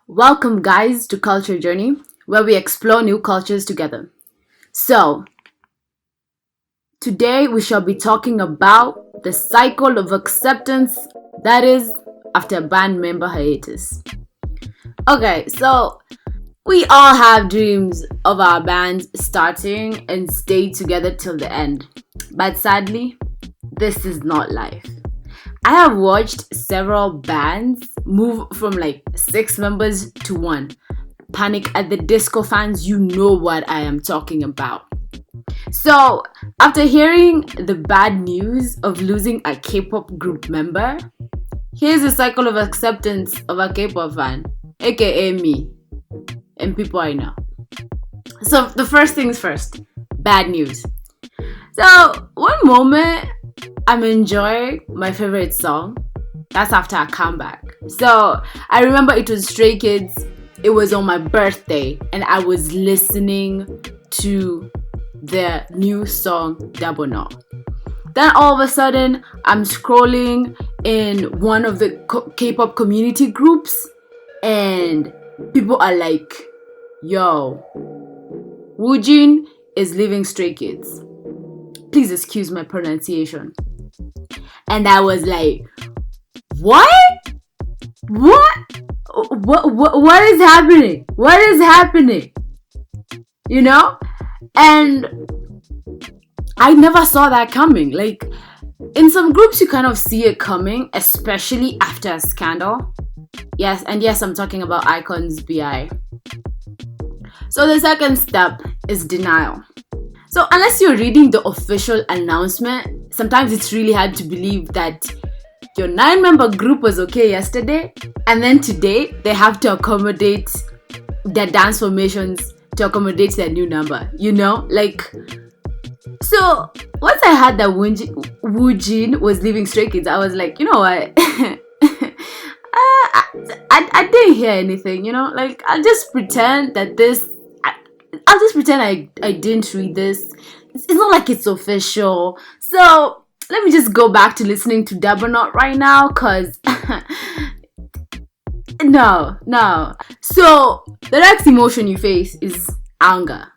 Welcome, guys, to Culture Journey, where we explore new cultures together. So, today we shall be talking about the cycle of acceptance that is after a band member hiatus. Okay, so we all have dreams of our bands starting and stay together till the end. But sadly, this is not life. I have watched several bands move from like 6 members to 1. Panic at the Disco fans, you know what I am talking about. So, after hearing the bad news of losing a K-pop group member, here's a cycle of acceptance of a K-pop fan, aka me, and people I know. So, the first things first, bad news. So, one moment, I'm enjoying my favorite song. That's after a comeback. So I remember it was Stray Kids. It was on my birthday, and I was listening to their new song Double No. Then all of a sudden, I'm scrolling in one of the K-pop community groups, and people are like, "Yo, Woojin is leaving Stray Kids." Please excuse my pronunciation. And I was like, what is happening? What is happening? You know? And I never saw that coming. Like, in some groups, you kind of see it coming, especially after a scandal. Yes, I'm talking about Icons BI. So the second step is denial. So unless you're reading the official announcement, sometimes it's really hard to believe that your 9-member group was okay yesterday, and then today they have to accommodate their dance formations to accommodate their new number, you know? Like, so once I heard that Woojin was leaving Stray Kids, I was like, you know what? I didn't hear anything, you know? Like, I'll just pretend I didn't read this. It's not like it's official. So let me just go back to listening to Double Knot right now, cause no. So the next emotion you face is anger.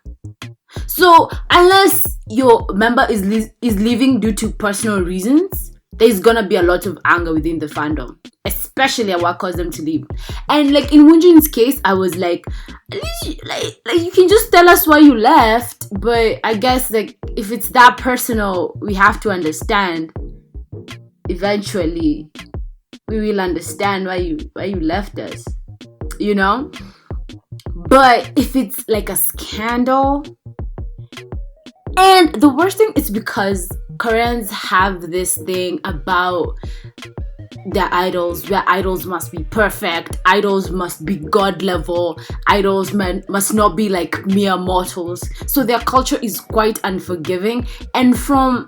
So unless your member is leaving due to personal reasons, there's gonna be a lot of anger within the fandom, especially at what caused them to leave. And like in Woonjin's case, I was like, at least like you can just tell us why you left. But I guess like if it's that personal, we have to understand. Eventually, we will understand why you left us, you know. But if it's like a scandal, and the worst thing is because Koreans have this thing about their idols, where idols must be perfect, idols must be god level, idols must not be like mere mortals. So their culture is quite unforgiving. And from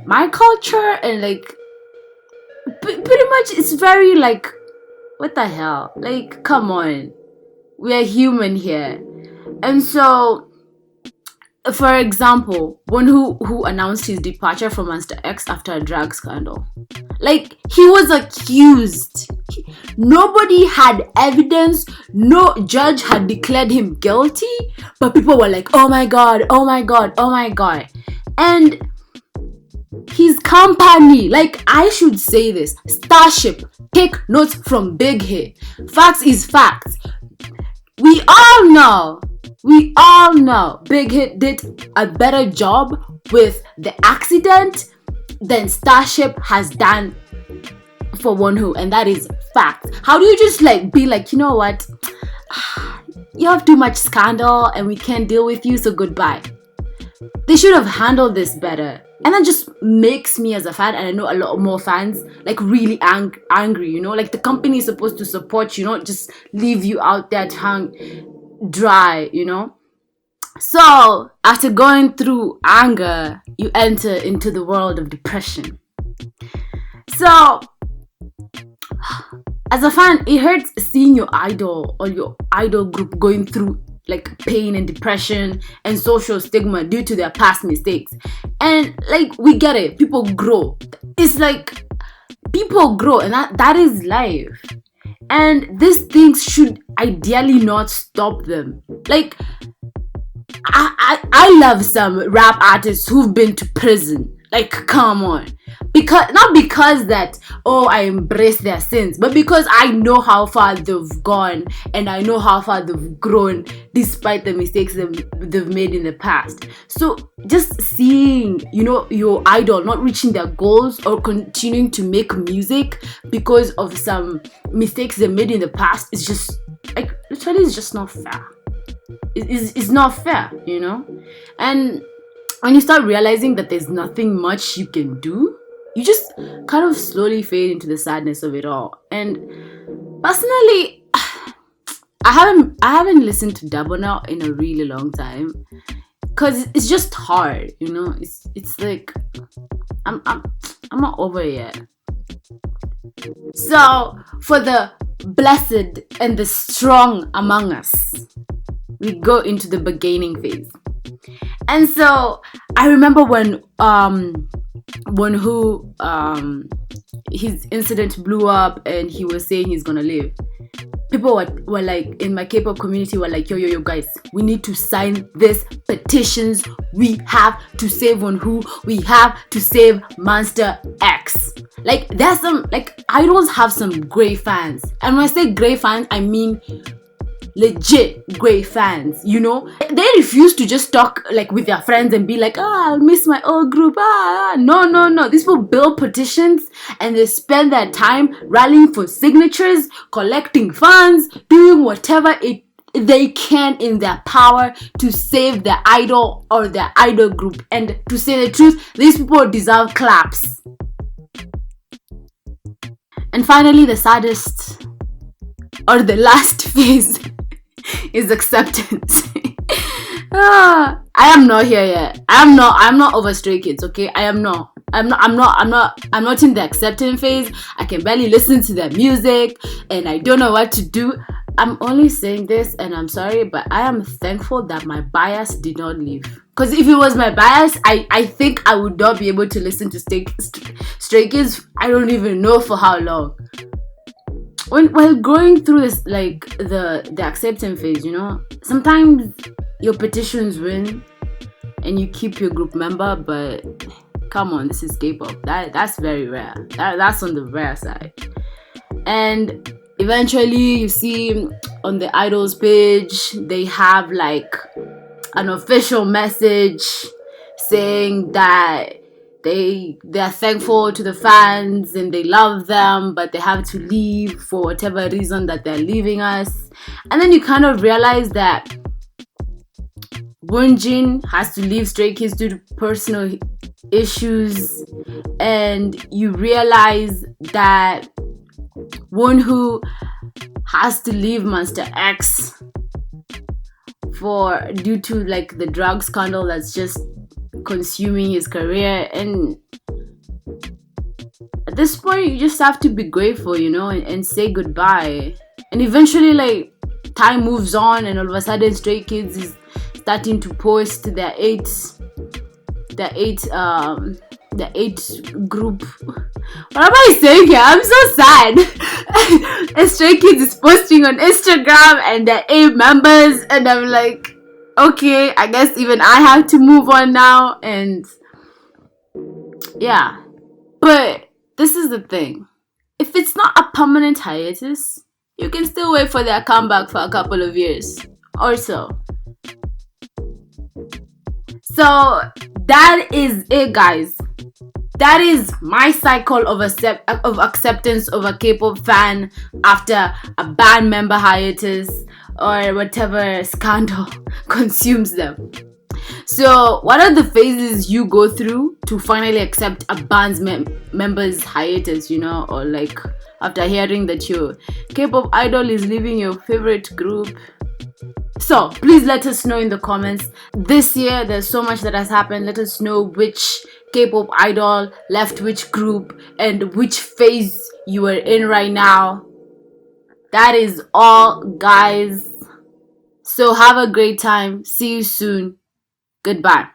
my culture, and like pretty much it's very like, what the hell? Like, come on, we're human here. And so, for example, one who announced his departure from Monster X after a drug scandal. Like, he was accused. Nobody had evidence. No judge had declared him guilty. But people were like, oh my god. And his company, like, I should say this, Starship, take notes from Big Hit. Facts is facts. We all know Big Hit did a better job with the accident than Starship has done for Wonho, and that is fact. How do you just like be like, you know what? You have too much scandal and we can't deal with you, so goodbye. They should have handled this better. And that just makes me as a fan, and I know a lot more fans, like really angry, you know? Like the company is supposed to support you, not just leave you out there to hang dry, you know? So, after going through anger, you enter into the world of depression. So, as a fan, it hurts seeing your idol or your idol group going through like pain and depression and social stigma due to their past mistakes. And like, we get it, people grow. It's like people grow, and that is life. And these things should ideally not stop them. Like, I love some rap artists who've been to prison. Like, come on. Because not because that, oh, I embrace their sins, but because I know how far they've gone, and I know how far they've grown despite the mistakes they've made in the past. So just seeing, your idol not reaching their goals or continuing to make music because of some mistakes they made in the past is just, like, literally, it's just not fair. It's not fair, And when you start realizing that there's nothing much you can do, you just kind of slowly fade into the sadness of it all. And personally, I haven't listened to Dabo now in a really long time, because it's just hard, It's like I'm not over it yet. So for the blessed and the strong among us, we go into the beginning phase. And so I remember when his incident blew up and he was saying he's gonna leave, people were like, in my K-pop community, were like, yo guys, we need to sign this petitions. We have to save Wonho. We have to save Monster X. Like, there's some, like, idols have some great fans, and when I say great fans, I mean legit great fans. They refuse to just talk like with their friends and be like, I'll miss my old group. No, these people build petitions and they spend their time rallying for signatures, collecting funds, doing whatever they can in their power to save their idol or their idol group. And to say the truth, these people deserve claps. And finally, the saddest or the last phase is acceptance. I am not here yet. I'm not over Stray Kids, okay? I'm not in the acceptance phase. I can barely listen to their music and I don't know what to do. I'm only saying this, and I'm sorry, but I am thankful that my bias did not leave. Because if it was my bias, I think I would not be able to listen to Stray Kids. I don't even know for how long. While going through this, like the acceptance phase, sometimes your petitions win and you keep your group member, but come on, this is K-pop. That's very rare. That's on the rare side. And eventually you see on the idols page, they have like an official message saying that they're thankful to the fans and they love them, but they have to leave for whatever reason that they're leaving us. And then you kind of realize that Woonjin has to leave Stray Kids due to personal issues, and you realize that Wonho has to leave Monster X due to like the drug scandal that's just consuming his career. And at this point you just have to be grateful, and say goodbye. And eventually, like, time moves on, and all of a sudden Stray Kids is starting to post their eight group. What am I saying here? I'm so sad. And Stray Kids is posting on Instagram and their 8 members, and I'm like, okay, I guess even I have to move on now. And yeah, but this is the thing. If it's not a permanent hiatus, you can still wait for their comeback for a couple of years or so. So that is it, guys. That is my cycle of acceptance of a K-pop fan after a band member hiatus or whatever scandal consumes them. So what are the phases you go through to finally accept a band's member's hiatus, or like after hearing that your K-pop idol is leaving your favorite group? So please let us know in the comments. This year there's so much that has happened. Let us know which K-pop idol left which group and which phase you are in right now. That is all, guys. So have a great time. See you soon. Goodbye.